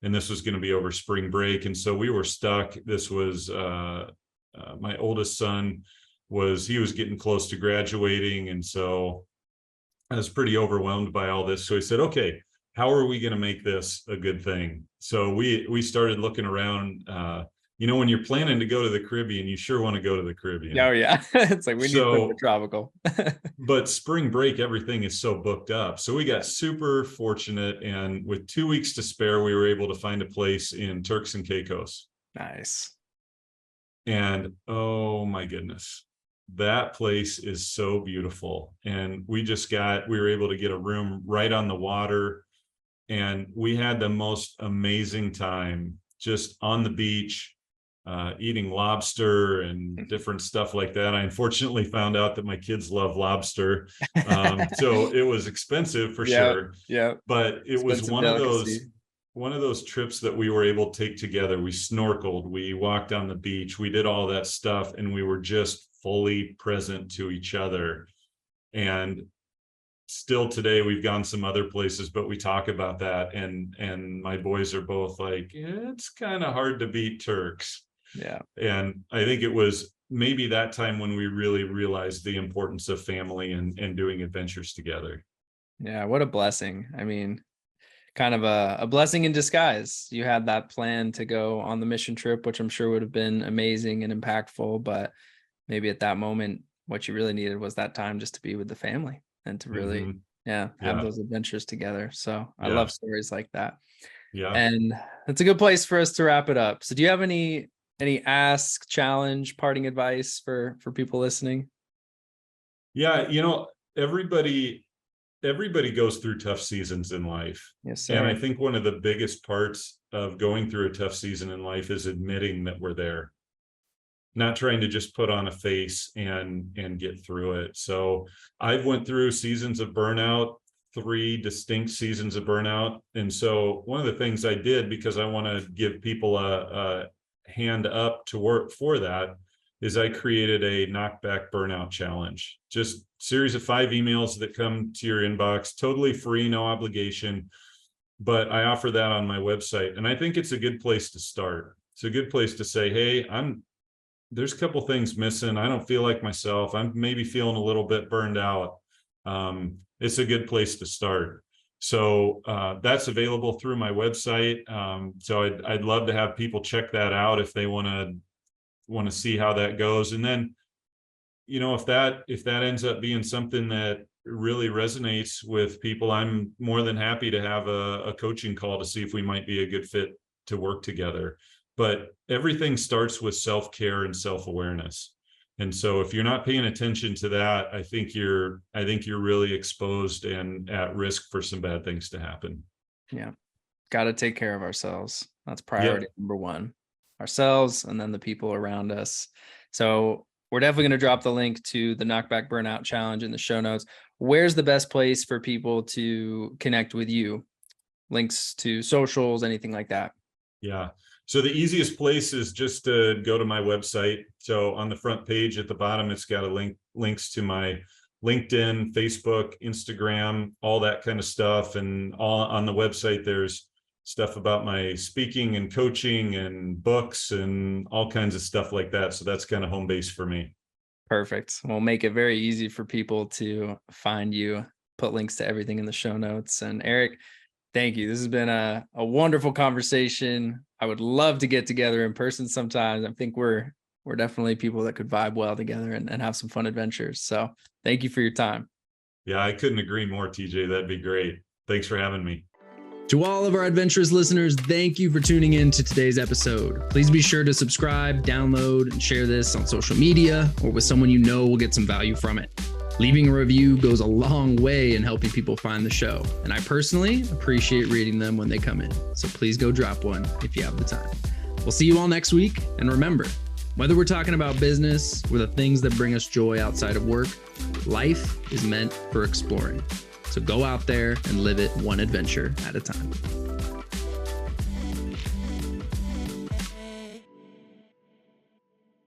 Speaker 2: And this was going to be over spring break, and so we were stuck. This was my oldest son was getting close to graduating, and so I was pretty overwhelmed by all this. So he said, okay, how are we going to make this a good thing? So we started looking around. When you're planning to go to the Caribbean, you sure want to go to the Caribbean.
Speaker 1: Oh yeah. It's like we need something tropical.
Speaker 2: But spring break, everything is so booked up. So we got super fortunate, and with 2 weeks to spare, we were able to find a place in Turks and Caicos.
Speaker 1: Nice.
Speaker 2: And oh my goodness, that place is so beautiful. And we were able to get a room right on the water, and we had the most amazing time just on the beach, eating lobster and different stuff like that. I unfortunately found out that my kids love lobster. So it was expensive for sure.
Speaker 1: Yeah.
Speaker 2: But it was one of those trips that we were able to take together. We snorkeled, we walked on the beach, we did all that stuff, and we were just fully present to each other. And still today, we've gone some other places, but we talk about that, and my boys are both like, it's kind of hard to beat Turks.
Speaker 1: Yeah.
Speaker 2: And I think it was maybe that time when we really realized the importance of family and doing adventures together.
Speaker 1: Yeah, what a blessing. I mean, kind of a blessing in disguise. You had that plan to go on the mission trip, which I'm sure would have been amazing and impactful, but maybe at that moment, what you really needed was that time just to be with the family and to really, have those adventures together. So I love stories like that.
Speaker 2: Yeah.
Speaker 1: And that's a good place for us to wrap it up. So do you have any ask, challenge, parting advice for people listening?
Speaker 2: Yeah. Everybody goes through tough seasons in life.
Speaker 1: Yes, sir.
Speaker 2: And I think one of the biggest parts of going through a tough season in life is admitting that we're there, not trying to just put on a face and get through it. So I've went through seasons of burnout, 3 distinct seasons of burnout. And so one of the things I did, because I want to give people a hand up to work for that, is I created a knockback burnout challenge. Just series of 5 emails that come to your inbox, totally free, no obligation. But I offer that on my website. And I think it's a good place to start. It's a good place to say, hey, there's a couple things missing. I don't feel like myself. I'm maybe feeling a little bit burned out. It's a good place to start. So that's available through my website. So I'd love to have people check that out if they want to see how that goes. And then, if that ends up being something that really resonates with people, I'm more than happy to have a coaching call to see if we might be a good fit to work together. But everything starts with self-care and self-awareness. And so if you're not paying attention to that, I think you're really exposed and at risk for some bad things to happen.
Speaker 1: Yeah. Got to take care of ourselves. That's priority number one. Ourselves, and then the people around us. So we're definitely going to drop the link to the Knockback Burnout Challenge in the show notes. Where's the best place for people to connect with you? Links to socials, anything like that?
Speaker 2: Yeah. So the easiest place is just to go to my website. So on the front page at the bottom, it's got links to my LinkedIn, Facebook, Instagram, all that kind of stuff. And all on the website, there's stuff about my speaking and coaching and books and all kinds of stuff like that. So that's kind of home base for me.
Speaker 1: Perfect. We'll make it very easy for people to find you, put links to everything in the show notes. And Eric, thank you. This has been a wonderful conversation. I would love to get together in person sometimes. I think we're definitely people that could vibe well together and have some fun adventures. So thank you for your time.
Speaker 2: Yeah, I couldn't agree more, TJ. That'd be great. Thanks for having me.
Speaker 1: To all of our Adventurous listeners, thank you for tuning in to today's episode. Please be sure to subscribe, download, and share this on social media or with someone you know will get some value from it. Leaving a review goes a long way in helping people find the show, and I personally appreciate reading them when they come in. So please go drop one if you have the time. We'll see you all next week, and remember, Whether we're talking about business or the things that bring us joy outside of work, life is meant for exploring. So go out there and live it one adventure at a time.